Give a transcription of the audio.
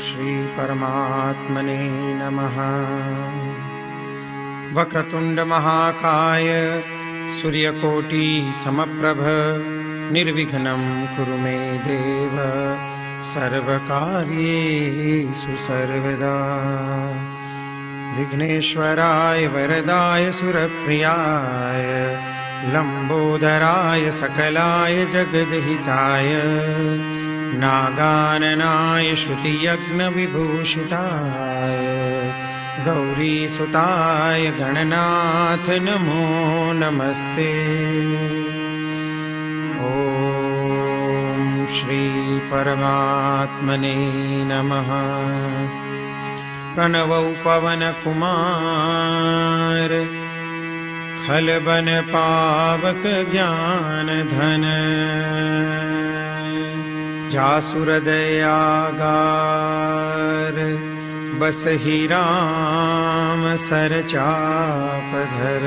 श्री परमात्मने नमः। वक्रतुंड महाकाय सूर्यकोटि समप्रभ निर्विघ्नं कुरु मे देव सर्वकार्येषु सर्वदा। विघ्नेश्वराय वरदाय सुरप्रियाय लंबोदराय सकलाय जगद्हिताय नागाननाय श्रुतियज्ञविभूषिताय गौरीसुताय गणनाथ नमो नमस्ते। ॐ श्री परमात्मने नमः। प्रणवौ पवन कुमार खलबन पावक ज्ञान धन जासुर दयागार बसहि राम सर चाप धर।